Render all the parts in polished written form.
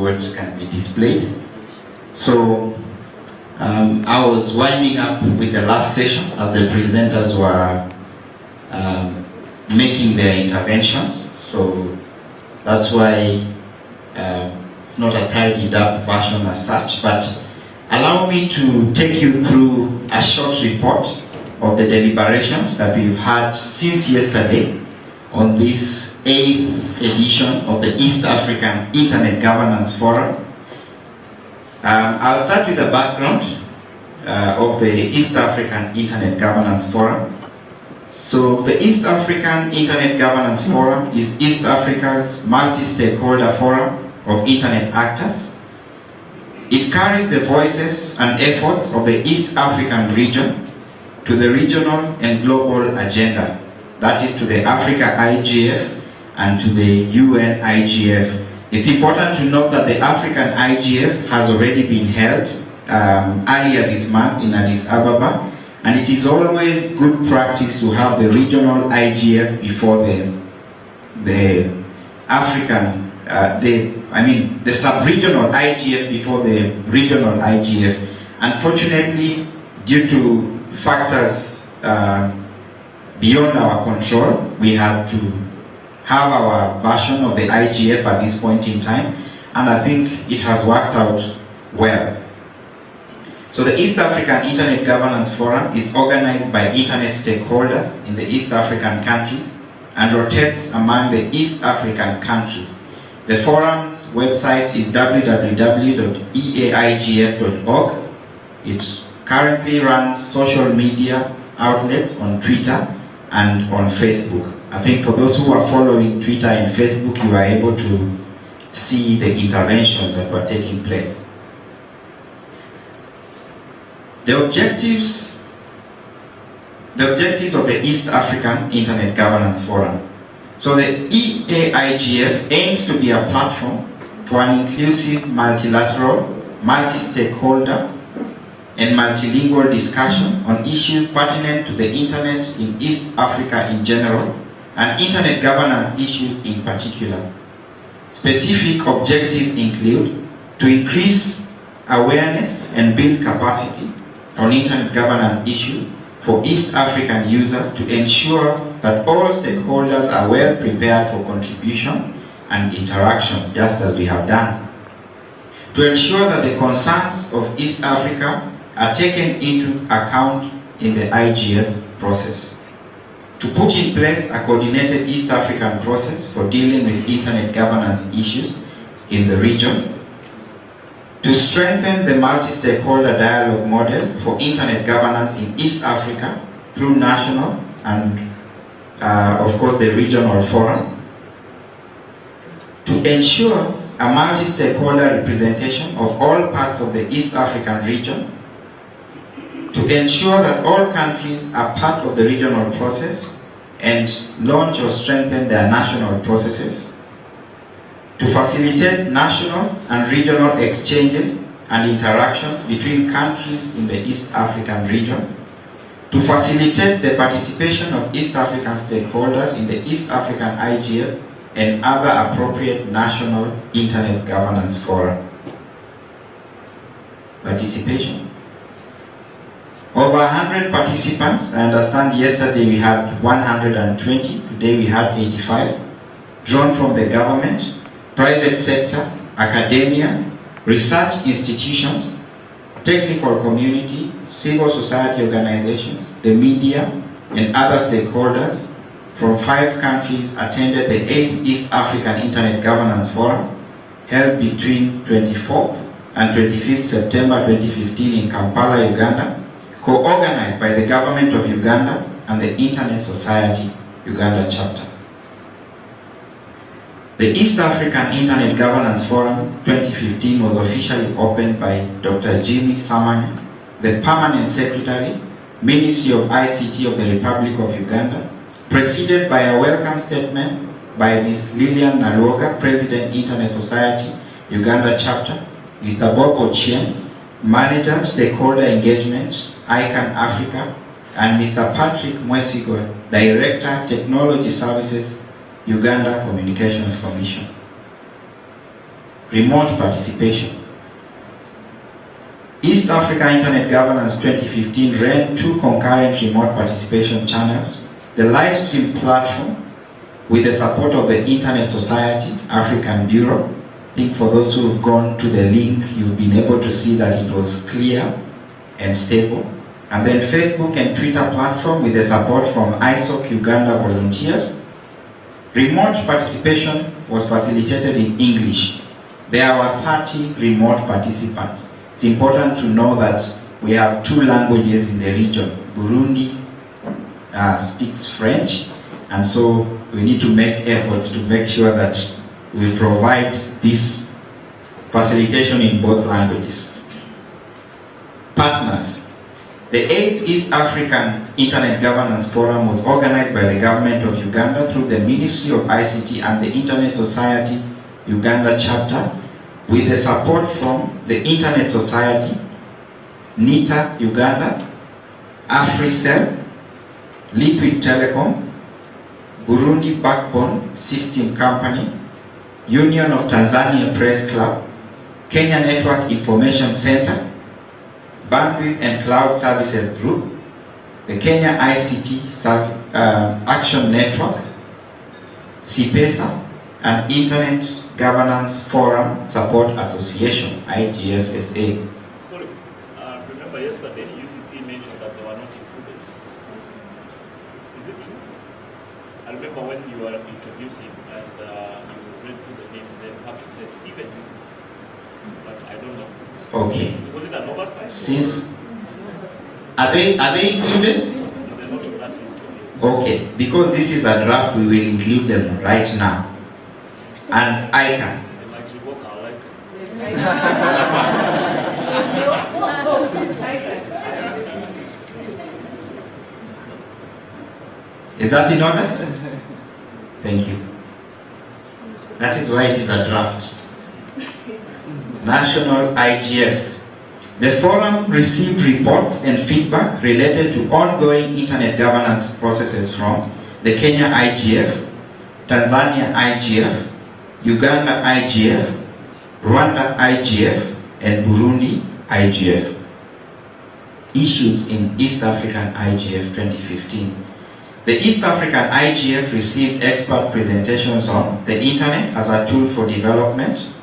rewards can be displayed. So I was winding up with the last session as the presenters were making their interventions. So that's why it's not a tidied up version as such, but allow me to take you through a short report of the deliberations that we've had since yesterday on this 8th edition of the East African Internet Governance Forum. I'll start with the background of the East African Internet Governance Forum. So the East African Internet Governance Forum is East Africa's multi-stakeholder forum of internet actors. It carries the voices and efforts of the East African region to the regional and global agenda, that is to the Africa IGF and to the UN IGF. It's important to note that the African IGF has already been held earlier this month in Addis Ababa, and it is always good practice to have the regional IGF before the African, the sub-regional IGF before the regional IGF. Unfortunately, due to factors beyond our control, we had to have our version of the IGF at this point in time, and I think it has worked out well. So the East African Internet Governance Forum is organized by internet stakeholders in the East African countries and rotates among the East African countries. The forum's website is www.eaigf.org. It currently runs social media outlets on Twitter and on Facebook. I think for those who are following Twitter and Facebook, you are able to see the interventions that were taking place. The objectives of the East African Internet Governance Forum. So the EA-IGF aims to be a platform for an inclusive, multilateral, multi-stakeholder, and multilingual discussion on issues pertinent to the Internet in East Africa in general, and Internet governance issues in particular. Specific objectives include to increase awareness and build capacity on Internet governance issues for East African users to ensure that all stakeholders are well prepared for contribution and interaction, just as we have done. To ensure that the concerns of East Africa are taken into account in the IGF process. To put in place a coordinated East African process for dealing with Internet governance issues in the region. To strengthen the multi-stakeholder dialogue model for Internet governance in East Africa through national and, of course, the regional forum. To ensure a multi-stakeholder representation of all parts of the East African region. To ensure that all countries are part of the regional process and launch or strengthen their national processes. To facilitate national and regional exchanges and interactions between countries in the East African region. To facilitate the participation of East African stakeholders in the East African IGF and other appropriate national Internet governance fora. Participation. Over 100 participants. I understand yesterday we had 120, today we had 85, drawn from the government, private sector, academia, research institutions, technical community, civil society organizations, the media, and other stakeholders from 5 countries attended the 8th East African Internet Governance Forum held between 24th and 25th September 2015 in Kampala, Uganda, co-organized by the Government of Uganda and the Internet Society Uganda chapter. The East African Internet Governance Forum 2015 was officially opened by Dr. Jimmy Samanya, the Permanent Secretary, Ministry of ICT of the Republic of Uganda, preceded by a welcome statement by Ms. Lillian Nalwoga, President, Internet Society Uganda chapter, Mr. Barrack Otieno, Manager, Stakeholder Engagement, ICANN Africa, and Mr. Patrick Mwesigo, Director, Technology Services, Uganda Communications Commission. remote participation. East Africa Internet Governance 2015 ran 2 concurrent remote participation channels. The live stream platform, with the support of the Internet Society African Bureau. I think for those who have gone to the link, you've been able to see that it was clear and stable. And then Facebook and Twitter platform with the support from ISOC Uganda volunteers. Remote participation was facilitated in English. There were 30 remote participants. It's important to know that we have 2 languages in the region. Burundi speaks French, and so we need to make efforts to make sure that we provide this facilitation in both languages. Partners. The 8th East African Internet Governance Forum was organized by the government of Uganda through the Ministry of ICT and the Internet Society Uganda chapter, with the support from the Internet Society, NITA Uganda, AfriCell, Liquid Telecom, Burundi Backbone System Company, Union of Tanzania Press Club, Kenya Network Information Center, Bandwidth and Cloud Services Group, the Kenya ICT Action Network, CPESA, and Internet Governance Forum Support Association, IGF-SA. Sorry, remember yesterday UCC mentioned that they were not included. Is it true? I remember when you were introducing and you read through the names, then Patrick said even UCC, but I don't know. Okay. Was it an oversight? Since are they included? No, they're not on that list. Okay, because this is a draft, we will include them right now. And I can. They might revoke our license. Is that in order? Thank you. That is why it is a draft. National IGF. The forum received reports and feedback related to ongoing internet governance processes from the Kenya IGF, Tanzania IGF, Uganda IGF, Rwanda IGF, and Burundi IGF. Issues in East African IGF 2015. The East African IGF received expert presentations on the internet as a tool for development,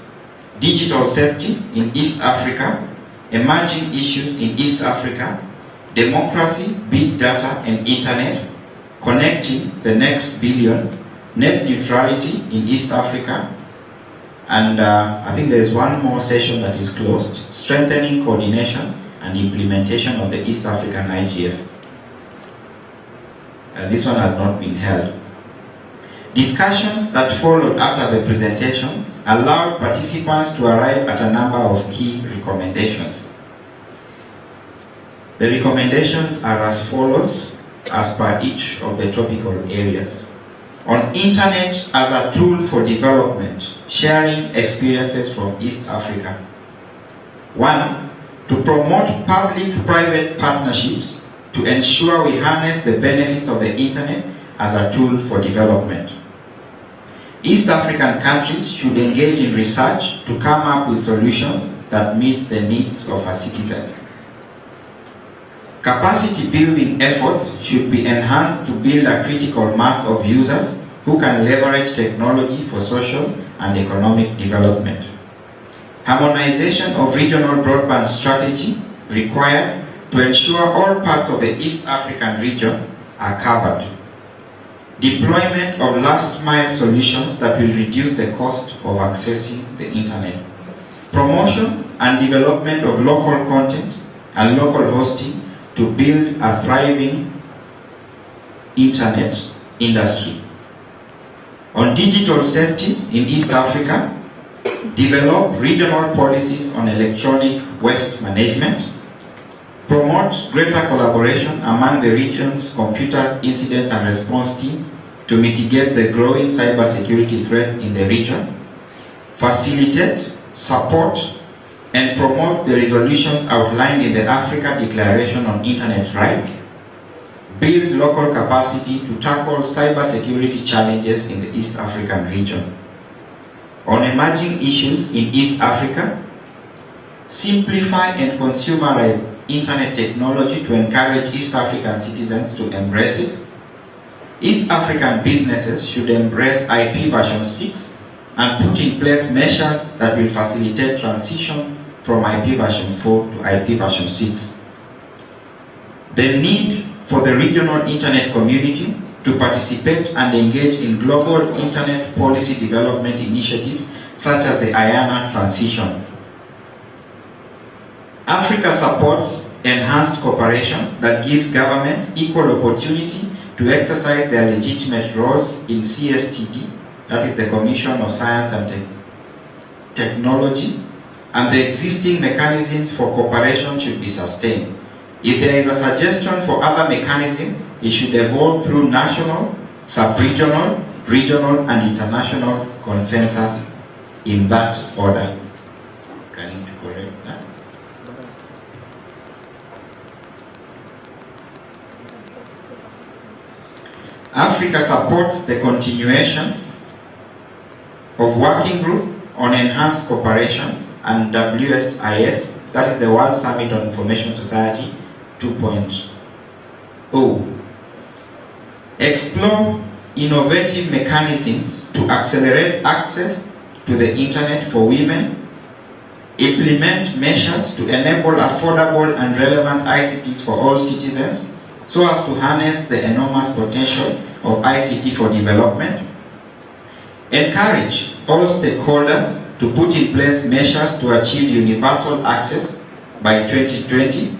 digital safety in East Africa, emerging issues in East Africa, democracy, big data and internet, connecting the next billion, net neutrality in East Africa, and I think there's one more session that is closed, strengthening coordination and implementation of the East African IGF. This one has not been held. Discussions that followed after the presentations allowed participants to arrive at a number of key recommendations. The recommendations are as follows, as per each of the topical areas. On internet as a tool for development, sharing experiences from East Africa. 1. To promote public-private partnerships to ensure we harness the benefits of the internet as a tool for development. East African countries should engage in research to come up with solutions that meet the needs of our citizens. Capacity building efforts should be enhanced to build a critical mass of users who can leverage technology for social and economic development. Harmonization of regional broadband strategy required to ensure all parts of the East African region are covered. Deployment of last-mile solutions that will reduce the cost of accessing the internet. Promotion and development of local content and local hosting to build a thriving internet industry. On digital safety in East Africa, develop regional policies on electronic waste management. Promote greater collaboration among the region's computers, incidents and response teams to mitigate the growing cybersecurity threats in the region. Facilitate, support, and promote the resolutions outlined in the Africa Declaration on Internet Rights. Build local capacity to tackle cybersecurity challenges in the East African region. on emerging issues in East Africa, simplify and consumerize internet technology to encourage East African citizens to embrace it. East African businesses should embrace IP version 6 and put in place measures that will facilitate transition from IP version 4 to IP version 6. The need for the regional internet community to participate and engage in global internet policy development initiatives such as the IANA transition. Africa supports enhanced cooperation that gives government equal opportunity to exercise their legitimate roles in CSTD, that is the Commission of Science and Technology, and the existing mechanisms for cooperation should be sustained. If there is a suggestion for other mechanisms, it should evolve through national, sub-regional, regional, and international consensus in that order. Can you correct that? Africa supports the continuation of working group on enhanced cooperation and WSIS, that is the World Summit on Information Society 2.0. Explore innovative mechanisms to accelerate access to the internet for women. Implement measures to enable affordable and relevant ICTs for all citizens so as to harness the enormous potential of ICT for development. Encourage all stakeholders to put in place measures to achieve universal access by 2020.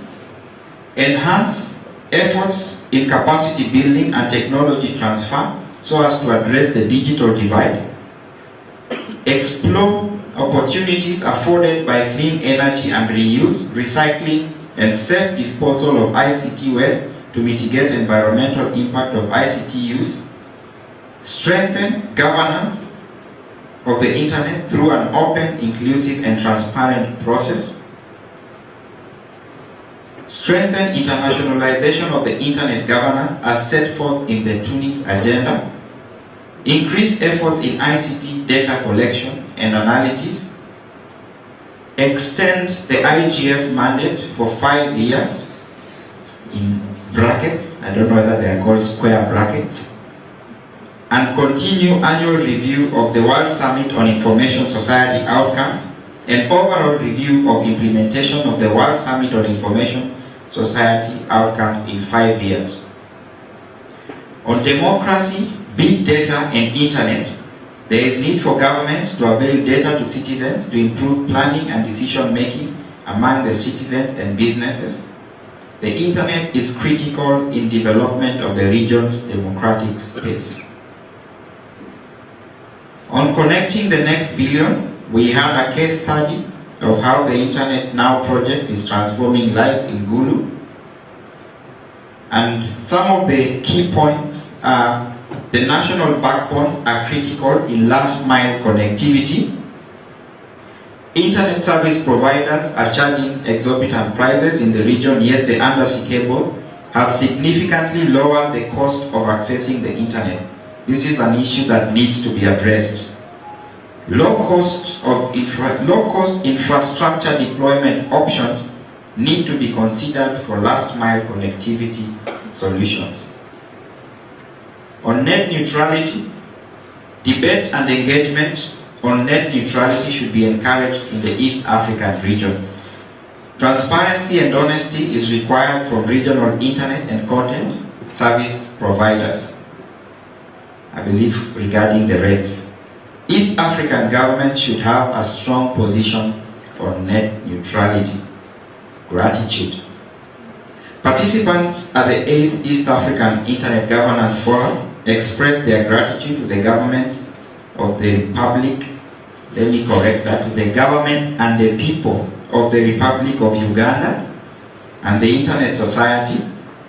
Enhance efforts in capacity building and technology transfer so as to address the digital divide. Explore opportunities afforded by clean energy and reuse, recycling, and safe disposal of ICT waste to mitigate environmental impact of ICT use. Strengthen governance of the internet through an open, inclusive, and transparent process. Strengthen internationalization of the internet governance as set forth in the Tunis agenda. Increase efforts in ICT data collection and analysis. Extend the IGF mandate for 5 years in brackets. I don't know whether they are called square brackets. And continue annual review of the World Summit on Information Society outcomes and overall review of implementation of the World Summit on Information Society outcomes in 5 years. On democracy, big data, and internet, there is need for governments to avail data to citizens to improve planning and decision making among the citizens and businesses. The internet is critical in development of the region's democratic space. On connecting the next billion, we had a case study of how the Internet Now project is transforming lives in Gulu. And some of the key points are the national backbones are critical in last mile connectivity. Internet service providers are charging exorbitant prices in the region, yet the undersea cables have significantly lowered the cost of accessing the internet. This is an issue that needs to be addressed. Low cost infrastructure deployment options need to be considered for last mile connectivity solutions. On net neutrality, debate and engagement on net neutrality should be encouraged in the East African region. Transparency and honesty is required from regional internet and content service providers. I believe regarding the rates, East African governments should have a strong position on net neutrality. Gratitude. Participants at the 8th East African Internet Governance Forum expressed their gratitude to the government of the Republic, let me correct that, to the government and the people of the Republic of Uganda and the Internet Society,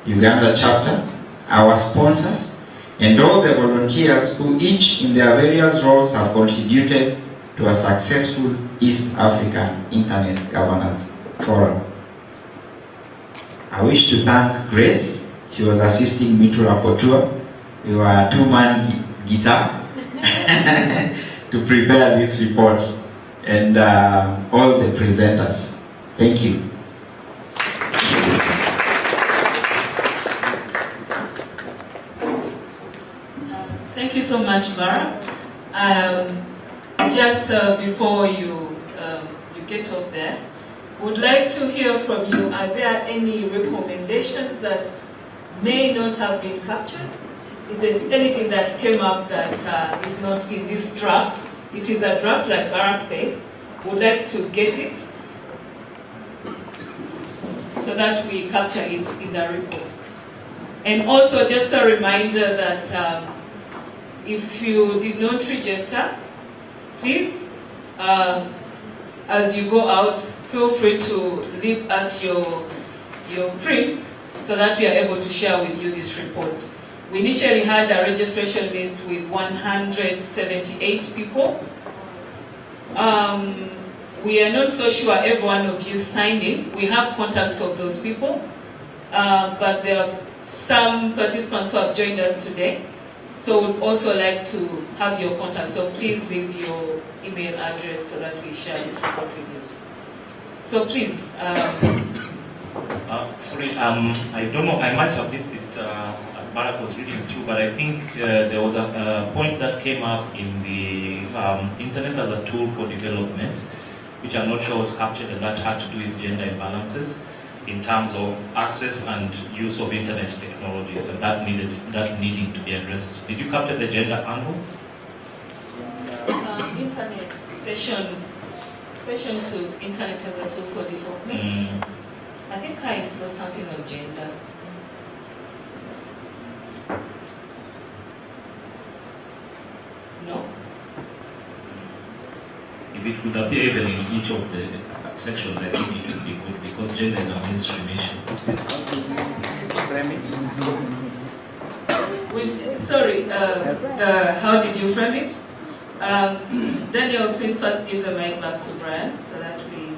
Uganda chapter, our sponsors, and all the volunteers who each in their various roles have contributed to a successful East African Internet Governance Forum. I wish to thank Grace. She was assisting me to rapporteur. We were a two-man guitar. to prepare this report, and all the presenters. Thank you. Thank you so much, Barrack. Just before you get off there, would like to hear from you. Are there any recommendations that may not have been captured? If there's anything that came up that is not in this draft, it is a draft, like Barrack said. Would like to get it so that we capture it in the report. And also just a reminder that if you did not register, please, as you go out, feel free to leave us your prints so that we are able to share with you this report. We initially had a registration list with 178 people. We are not so sure every one of you signed in. We have contacts of those people, but there are some participants who have joined us today. So we'd also like to have your contact. So please leave your email address so that we share this report with you. So please. Sorry, I don't know, I might have missed it as Barrack was reading too, but I think there was a point that came up in the internet as a tool for development, which I'm not sure was captured, and that had to do with gender imbalances in terms of access and use of internet technologies, and that needing to be addressed. Did you capture the gender angle? Internet session to internet as a tool for development. I think I saw something on gender. No? If it could appear even in each of the sections, I think it would be good, because gender is a mainstream issue. Sorry, how did you frame it? Daniel, please first give the mic back to Brian so that we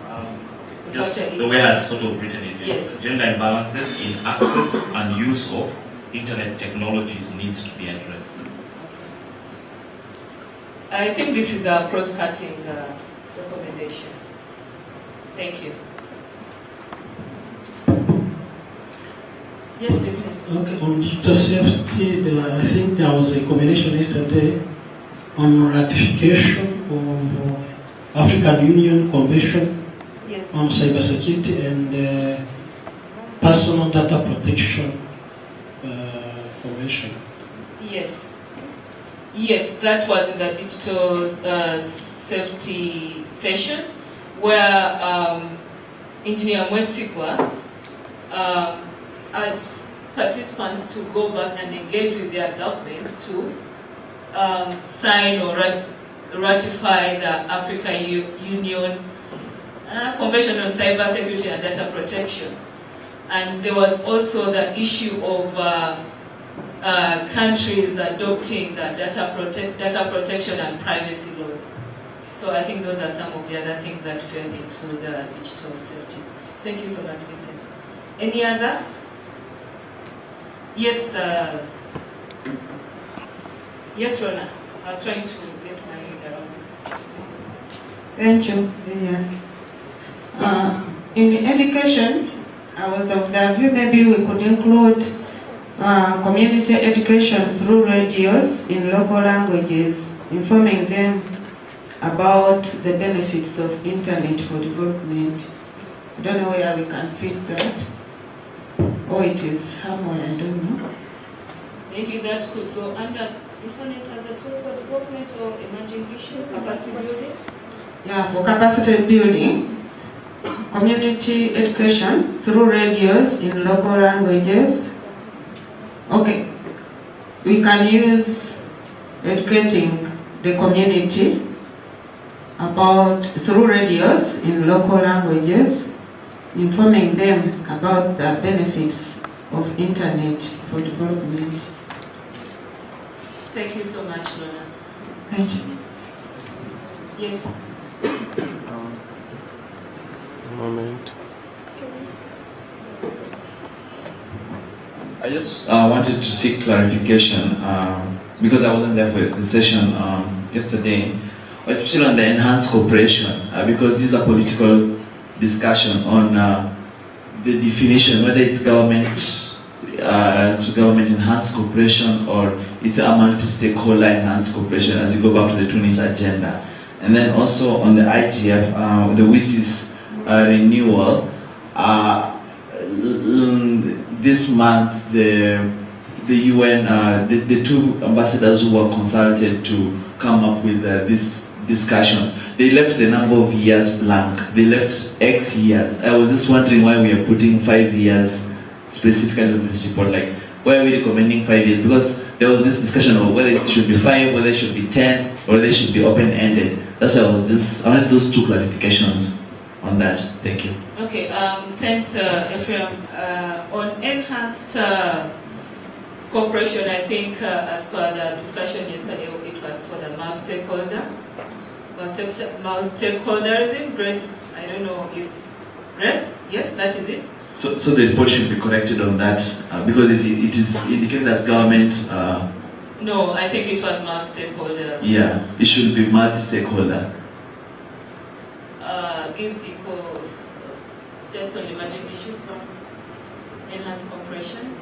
just the way I've sort of written it is, yes. Gender imbalances in access and use of internet technologies needs to be addressed. I think this is a cross-cutting recommendation. Thank you. Yes, Vincent. Okay, on digital safety, I think there was a recommendation yesterday on ratification of African Union Convention yes. on cybersecurity and personal data protection convention. Yes. Yes, that was in the digital safety session where Engineer Mwesigwa urged participants to go back and engage with their governments to sign or ratify the African Union Convention on Cybersecurity and Data Protection. And there was also the issue of countries adopting the data protection and privacy laws. So I think those are some of the other things that fell into the digital safety. Thank you so much, Vincent. Any other? Yes, yes, Rona. I was trying to get my head around. Thank you, Lillian. In education, I was of the view maybe we could include community education through radios in local languages, informing them about the benefits of internet for development. I don't know where we can fit that. Or it is somewhere, I don't know. Maybe that could go under internet as a tool for development or emerging issue, capacity building? Yeah, for capacity building, community education through radios in local languages. Okay, we can use educating the community about through radios in local languages, informing them about the benefits of internet for development. Thank you so much, Lona. Thank you. Yes. Moment. I just wanted to seek clarification because I wasn't there for the session yesterday. especially on the enhanced cooperation, because this is a political discussion on the definition, whether it's government to government enhanced cooperation or it's a multi-stakeholder enhanced cooperation as you go back to the Tunis agenda. And then also on the IGF, the WISIS renewal, this month the UN, the two ambassadors who were consulted to come up with this discussion, they left the number of years blank. They left X years. I was just wondering why we are putting 5 years specifically on this report. Like, why are we recommending 5 years? Because there was this discussion of whether it should be 5, whether it should be 10, or whether it should be open-ended. That's why I wanted those two clarifications on that. Thank you. Okay, thanks, Ephraim. On enhanced cooperation, I think as per the discussion yesterday, it was for the multi-stakeholderism. Grace, I don't know if Grace, yes, that is it. So the report should be corrected on that because it is indicated as government. No, I think it was multi-stakeholder. Yeah, it should be multi-stakeholder. Gives equal, just on emerging issues from enhanced cooperation.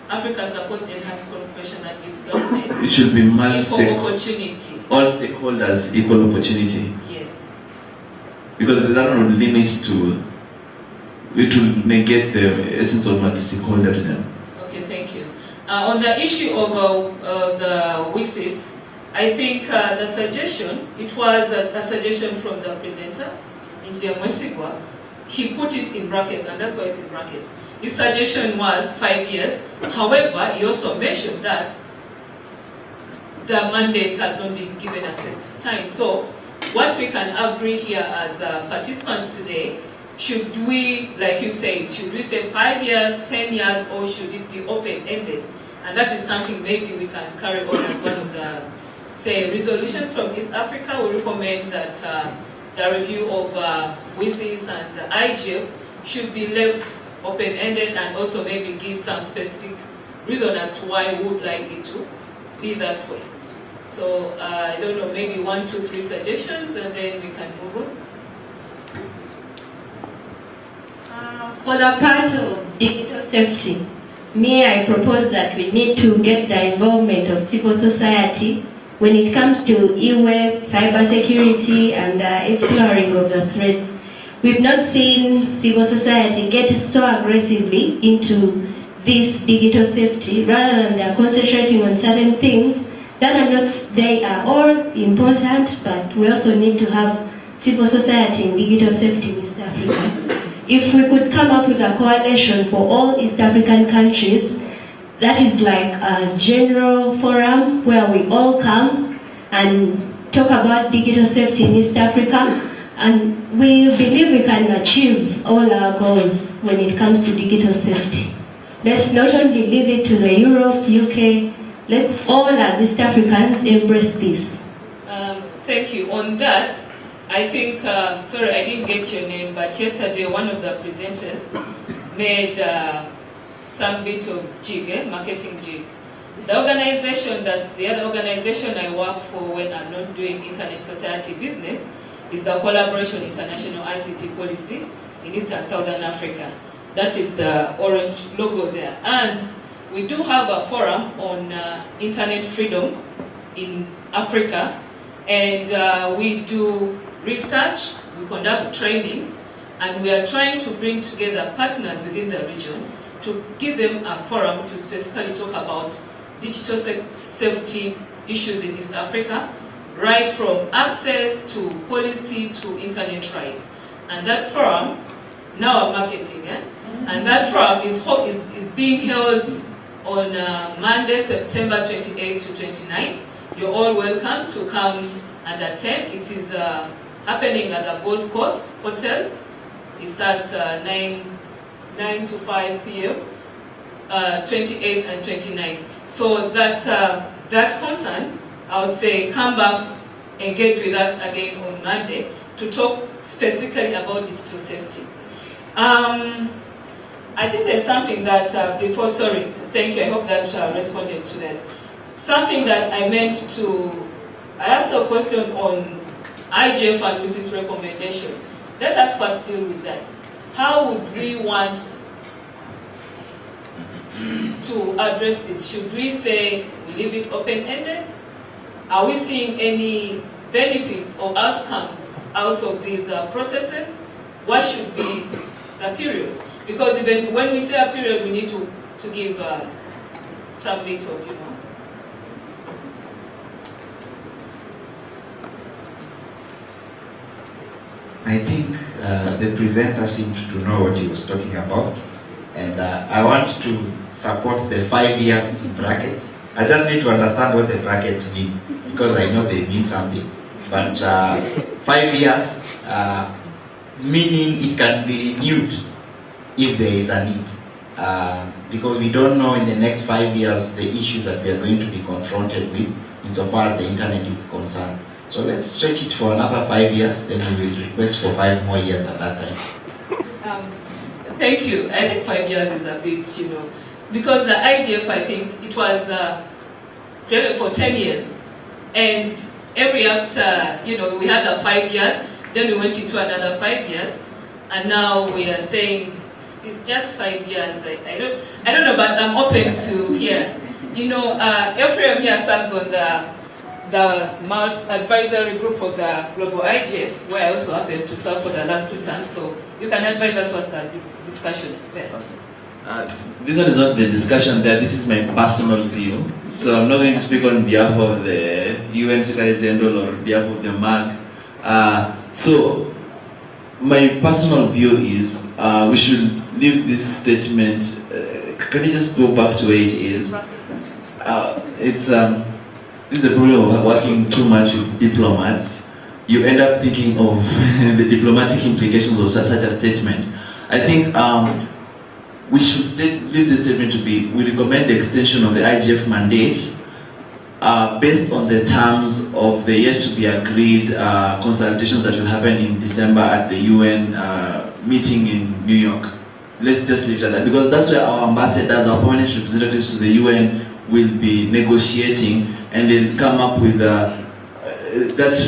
Africa supports enhanced cooperation that gives government it should be equal opportunity. All stakeholders equal opportunity. Yes. Because that would limit to, it will negate the essence of multi-stakeholderism. Okay, thank you. On the issue of the WISIS, I think the suggestion, it was a suggestion from the presenter, Engineer Mwesigwa. He put it in brackets, and that's why it's in brackets. His suggestion was 5 years. However, he also mentioned that the mandate has not been given a specific time. So, what we can agree here as participants today, should we, like you said, should we say 5 years, 10 years, or should it be open-ended? And that is something maybe we can carry on as one of the, say, resolutions from East Africa. We recommend that the review of WISIS and the IGF should be left open-ended and also maybe give some specific reason as to why we would like it to be that way. So, I don't know, maybe 1, 2, 3 suggestions and then we can move on. For the part of digital safety, I propose that we need to get the involvement of civil society when it comes to e-waste, cybersecurity, and the exploring of the threats. We've not seen civil society get so aggressively into this digital safety, rather than they're concentrating on certain things that are not, they are all important, but we also need to have civil society in digital safety in East Africa. If we could come up with a coalition for all East African countries, that is like a general forum where we all come and talk about digital safety in East Africa, and we believe we can achieve all our goals when it comes to digital safety. Let's not only leave it to the Europe, UK, let's all as East Africans embrace this. Thank you. On that, I think, sorry I didn't get your name, but yesterday one of the presenters made some bit of jig, marketing jig. The organization, that's the other organization I work for when I'm not doing Internet Society business, is the Collaboration International ICT Policy in East and Southern Africa. That is the orange logo there. And we do have a forum on internet freedom in Africa, and we do research, we conduct trainings, and we are trying to bring together partners within the region to give them a forum to specifically talk about digital safety issues in East Africa, right from access to policy to internet rights. And that forum, now I'm marketing, and that forum is being held on Monday, September 28 to 29. You're all welcome to come and attend. It is happening at the Gold Coast Hotel. It starts 9 to 5 p.m., 28 and 29. So that concern, I would say, come back, engage with us again on Monday to talk specifically about digital safety. I think there's something that before, sorry, thank you, I hope that responded to that. Something that I meant to, I asked a question on IGF and Lucy's recommendation. Let us first deal with that. How would we want to address this? Should we say we leave it open-ended? Are we seeing any benefits or outcomes out of these processes? What should be the period? Because even when we say a period, we need to give some bit of, I think the presenter seemed to know what he was talking about, and I want to support the 5 years in brackets. I just need to understand what the brackets mean, because I know they mean something. But 5 years, meaning it can be renewed if there is a need. Because we don't know in the next 5 years the issues that we are going to be confronted with insofar as the internet is concerned. So let's stretch it for another 5 years, then we will request for 5 more years at that time. Thank you. I think 5 years is a bit, because the IGF, I think it was created for 10 years. And every after, we had the 5 years, then we went into another 5 years, and now we are saying it's just 5 years. I don't know, but I'm open to hear. Ephraim here serves on the advisory group of the Global IGF, where I also happened to serve for the last 2 terms, so you can advise us what's the discussion there. This one is not the discussion there, this is my personal view. So I'm not going to speak on behalf of the UN Secretary General or behalf of the MAG. So my personal view is we should leave this statement. Can you just go back to where it is? This is a problem of working too much with diplomats. You end up thinking of the diplomatic implications of such a statement. I think we should leave this statement to be, we recommend the extension of the IGF mandate based on the terms of the yet to be agreed consultations that will happen in December at the UN meeting in New York. Let's just leave it at that, because that's where our ambassadors, our permanent representatives to the UN will be negotiating, and they'll come up with that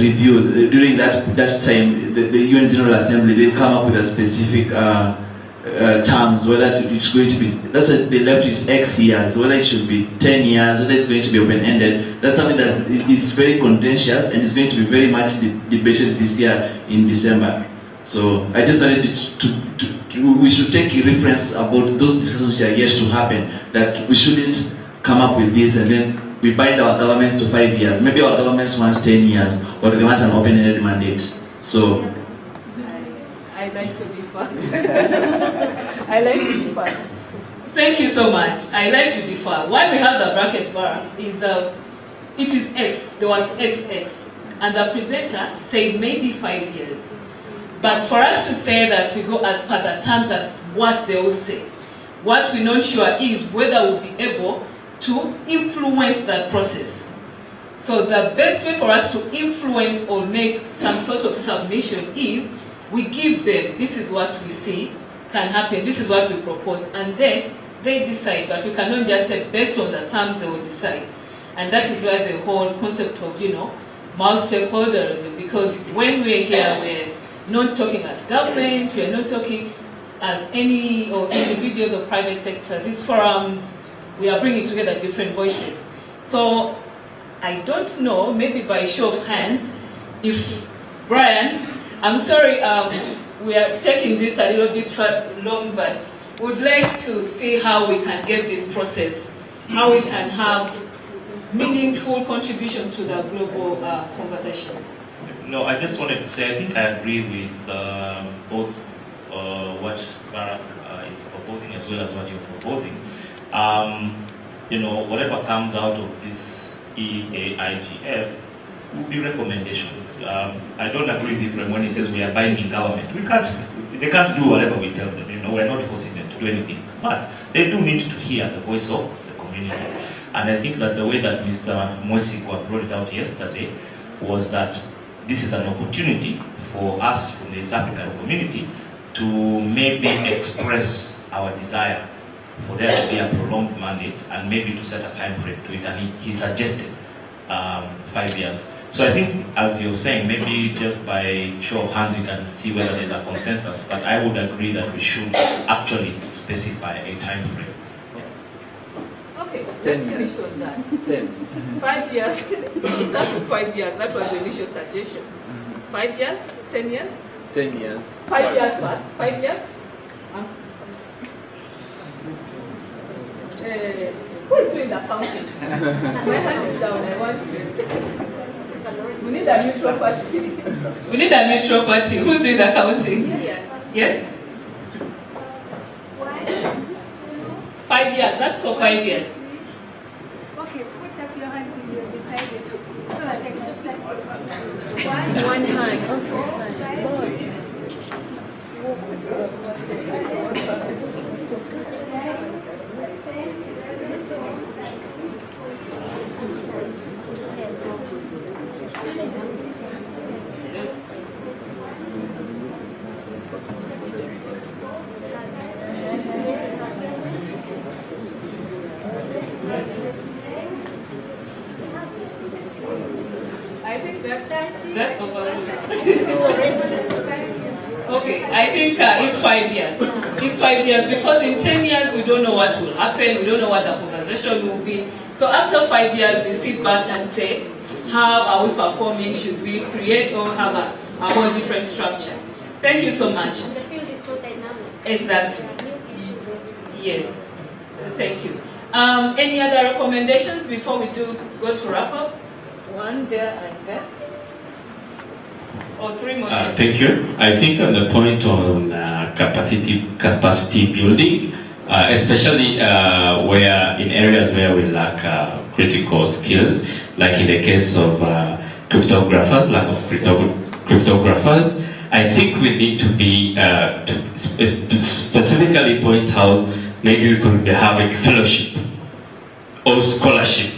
review. During that time, the UN General Assembly, they'll come up with a specific terms, whether it's going to be, that's what they left is X years, whether it should be 10 years, whether it's going to be open-ended. That's something that is very contentious and is going to be very much debated this year in December. So I just wanted we should take a reference about those discussions which are yet to happen, that we shouldn't come up with this and then we bind our governments to 5 years. Maybe our governments want 10 years, or they want an open-ended mandate. So I like to differ. I like to differ. Thank you so much. I like to differ. Why we have the brackets bar is it is X. There was XX, and the presenter said maybe 5 years. But for us to say that we go as per the terms, that's what they will say. What we're not sure is whether we'll be able to influence that process. So the best way for us to influence or make some sort of submission is we give them, this is what we see can happen, this is what we propose, and then they decide. But we cannot just say based on the terms they will decide. And that is why the whole concept of, multi-stakeholders, because when we're here, we're not talking as government, we're not talking as any or individuals or private sector. These forums, we are bringing together different voices. So I don't know, maybe by show of hands, if Brian, I'm sorry, we are taking this a little bit long, but would like to see how we can get this process, how we can have meaningful contribution to the global conversation. No, I just wanted to say, I think I agree with both what Barrack is proposing as well as what you're proposing. Whatever comes out of this EA-IGF will be recommendations. I don't agree with him when he says we are binding government. They can't do whatever we tell them. We're not forcing them to do anything. But they do need to hear the voice of the community. And I think that the way that Mr. Mwesigwa brought it out yesterday was that this is an opportunity for us from the East African community to maybe express our desire for there to be a prolonged mandate and maybe to set a time frame to it. And he suggested 5 years. So I think, as you're saying, maybe just by show of hands we can see whether there's a consensus, but I would agree that we should actually specify a time frame. Okay, 10 let's years. finish on that. 10. 5 years. We start with 5 years. That was the initial suggestion. 5 years? 10 years? 10 years. 5 years first. 5 years? Who is doing the counting? My hand is down. I want to. We need a neutral party. We need a neutral party. Who's doing the counting? Yes? 5 years. That's for 5 years. Okay, put up your hand if you decided. So that I can just One hand. I think that overrules. Okay, I think it's 5 years. It's 5 years because in 10 years we don't know what will happen, we don't know what the conversation will be. So after 5 years we sit back and say, how are we performing? Should we create or have a more different structure? Thank you so much. The field is so dynamic. Exactly. New issues every day. Yes. Thank you. Any other recommendations before we go to wrap up? One there and there. Or 3 more. Thank you. I think on the point on capacity building, especially where in areas where we lack critical skills, like in the case of cryptographers, lack of cryptographers, I think we need to be to specifically point out maybe we could have a fellowship or scholarship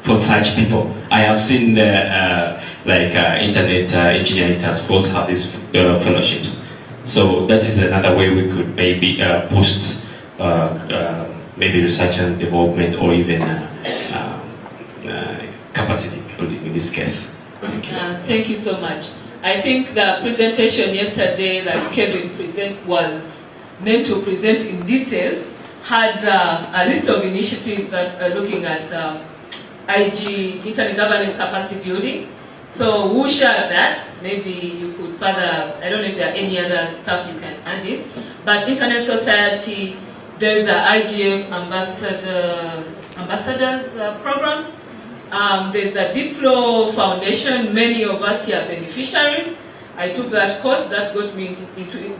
for such people. I have seen the internet engineering task force have these fellowships. So that is another way we could maybe boost maybe research and development or even capacity building in this case. Thank you. Thank you so much. I think the presentation yesterday that Kevin was meant to present in detail had a list of initiatives that are looking at IG, internet governance capacity building. So we'll share that. Maybe you could further, I don't know if there are any other stuff you can add in. But Internet Society, there's the IGF Ambassadors Program. There's the Diplo Foundation. Many of us here are beneficiaries. I took that course that got me into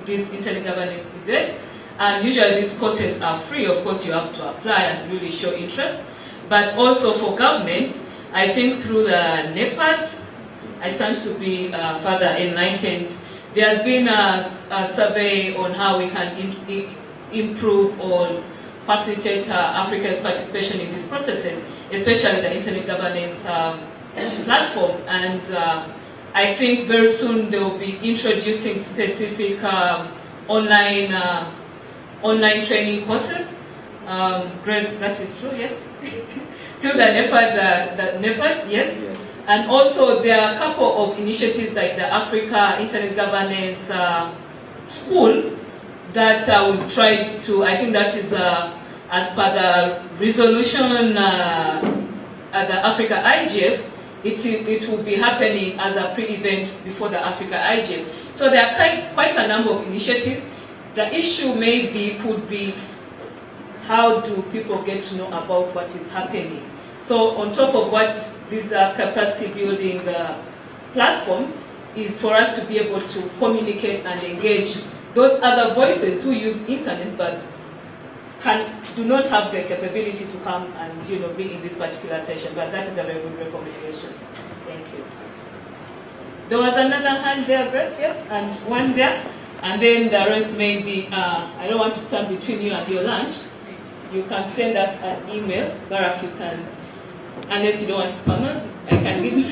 this internet governance debate. And usually these courses are free. Of course, you have to apply and really show interest. But also for governments, I think through the NEPAT, I stand to be further enlightened. There's been a survey on how we can improve or facilitate Africa's participation in these processes, especially the internet governance platform. And I think very soon they will be introducing specific online training courses. Grace, that is true, yes? Through the NEPAT, yes. And also there are a couple of initiatives like the Africa Internet Governance School that we've tried to, I think that is as per the resolution at the Africa IGF, it will be happening as a pre-event before the Africa IGF. So there are quite a number of initiatives. The issue could be how do people get to know about what is happening. So on top of what these capacity building platforms is for us to be able to communicate and engage those other voices who use internet but do not have the capability to come and be in this particular session. But that is a very good recommendation. Thank you. There was another hand there, Grace, yes, and one there, and then the rest may be. I don't want to stand between you and your lunch. You can send us an email. Barrack, you can. Unless you don't want spammers, I can give my.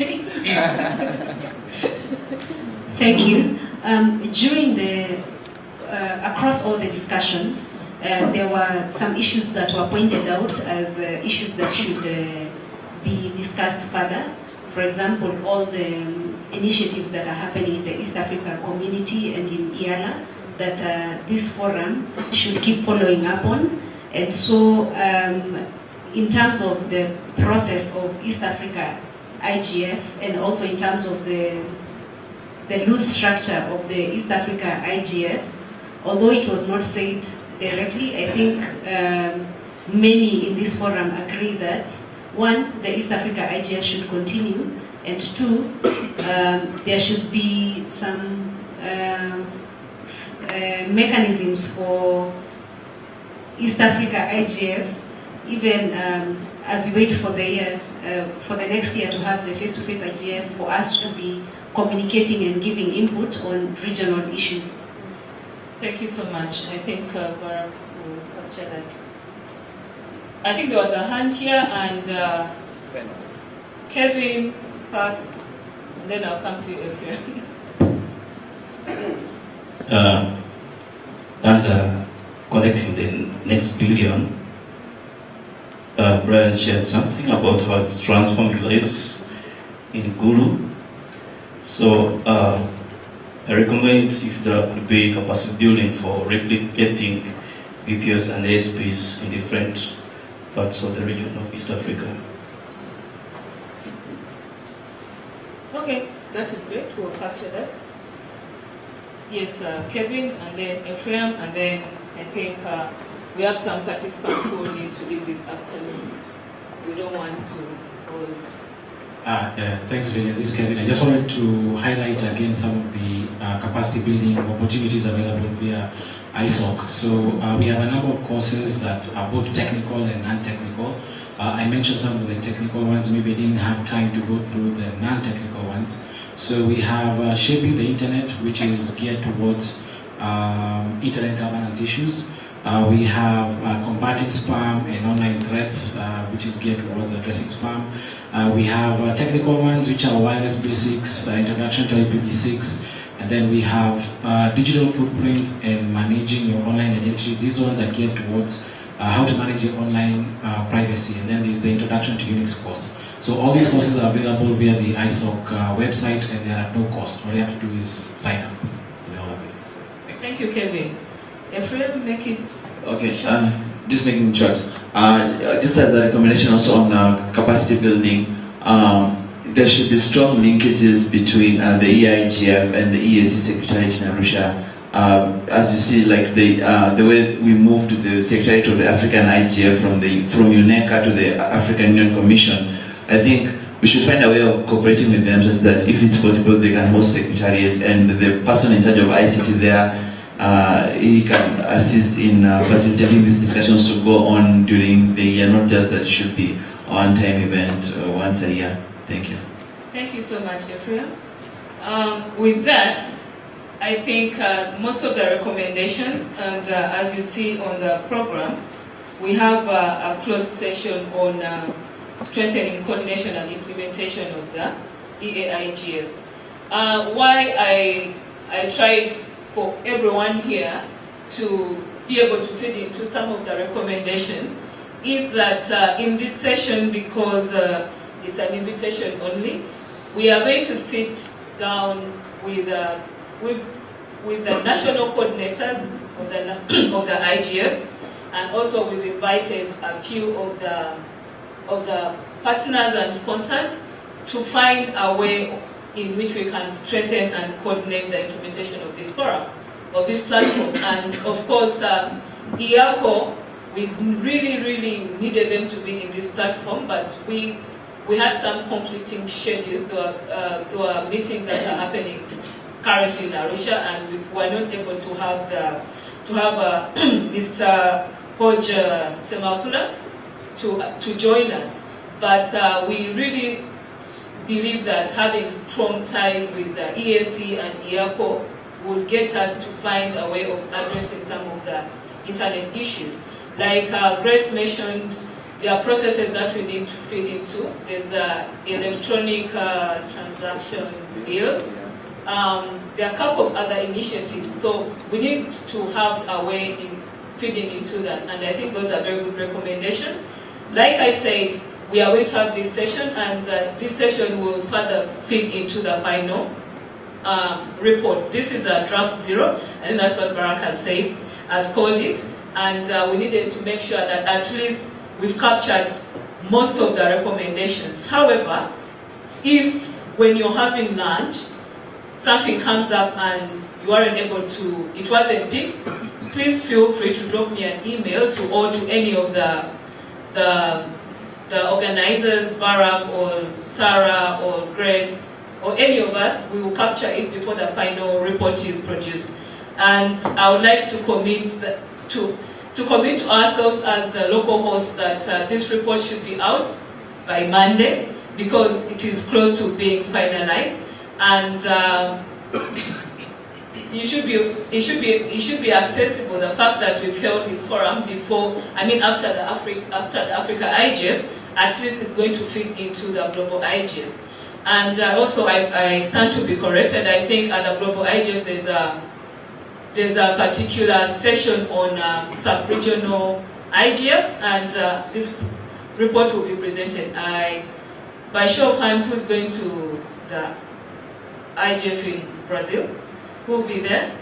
Thank you. During the across all the discussions, there were some issues that were pointed out as issues that should be discussed further. for example, all the initiatives that are happening in the East Africa community and in EALA that this forum should keep following up on. And so in terms of the process of East Africa IGF and also in terms of the loose structure of the East Africa IGF, although it was not said directly, I think many in this forum agree that one, the East Africa IGF should continue, and two, there should be some mechanisms for East Africa IGF, even as we wait for the next year to have the face-to-face IGF, for us to be communicating and giving input on regional issues. Thank you so much. I think Barrack will capture that. I think there was a hand here, and Kevin first, and then I'll come to you, Ephraim. Connecting the next billion, Brian shared something about how it's transforming lives in Gulu. So I recommend if there could be capacity building for replicating BPS and ASPs in different parts of the region of East Africa. Okay, that is great. We'll capture that. Yes, Kevin, and then Ephraim, and then I think we have some participants who need to leave this afternoon. We don't want to hold. Thanks, Lillian. This is Kevin. I just wanted to highlight again some of the capacity building opportunities available via ISOC. So we have a number of courses that are both technical and non-technical. I mentioned some of the technical ones. Maybe I didn't have time to go through the non-technical ones. So we have Shaping the Internet, which is geared towards internet governance issues. We have Combating Spam and Online Threats, which is geared towards addressing spam. We have technical ones, which are Wireless Basics, Introduction to IPv6, and then we have Digital Footprints and Managing Your Online Identity. These ones are geared towards how to manage your online privacy, and then there's the Introduction to Unix course. So all these courses are available via the ISOC website, and they are at no cost. All you have to do is sign up. Thank you, Kevin. Ephraim, make it okay. Just making it short. Just as a recommendation also on capacity building, there should be strong linkages between the EA-IGF and the EAC Secretariat in Arusha. As you see, like the way we moved the Secretariat of the African IGF from UNECA to the African Union Commission, I think we should find a way of cooperating with them so that if it's possible they can host secretariat, and the person in charge of ICT there, he can assist in facilitating these discussions to go on during the year, not just that it should be a one-time event once a year. Thank you. Thank you so much, Ephraim. With that, I think most of the recommendations, and as you see on the program, we have a closed session on strengthening coordination and implementation of the EA-IGF. Why I tried for everyone here to be able to feed into some of the recommendations is that in this session, because it's an invitation only, we are going to sit down with the national coordinators of the IGFs, and also we've invited a few of the partners and sponsors to find a way in which we can strengthen and coordinate the implementation of this forum, of this platform. And of course, IACO, we really needed them to be in this platform, but we had some conflicting schedules. There were meetings that are happening currently in Arusha, and we were not able to have Mr. Hodge Semakula to join us. But we really believe that having strong ties with the EAC and IACO would get us to find a way of addressing some of the internet issues. Like Grace mentioned, there are processes that we need to feed into. There's the electronic transactions bill. There are a couple of other initiatives, so we need to have a way in feeding into that, and I think those are very good recommendations. Like I said, we are going to have this session, and this session will further feed into the final report. This is a draft 0, and that's what Barrack has called it. And we needed to make sure that at least we've captured most of the recommendations. However, if when you're having lunch, something comes up and you aren't able to, it wasn't picked, please feel free to drop me an email to any of the organizers, Barrack or Sarah or Grace or any of us. We will capture it before the final report is produced. And I would like to commit to ourselves as the local hosts that this report should be out by Monday, because it is close to being finalized, and it should be accessible. The fact that we've held this forum before, after the Africa IGF, at least is going to fit into the global IGF. And also, I stand to be corrected. I think at the global IGF there's a particular session on sub-regional IGFs, and this report will be presented. By show of hands, who's going to the IGF in Brazil? Who will be there?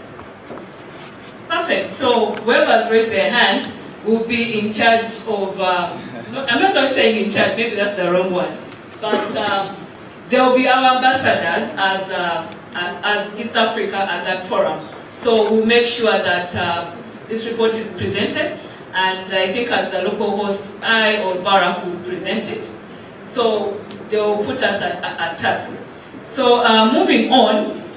Perfect. So whoever's raised their hand will be in charge of, no, I'm not going to say in charge, maybe that's the wrong one, but there will be our ambassadors as East Africa at that forum. So we'll make sure that this report is presented, and I think as the local host, I or Barrack will present it. So they will put us at task. So moving on,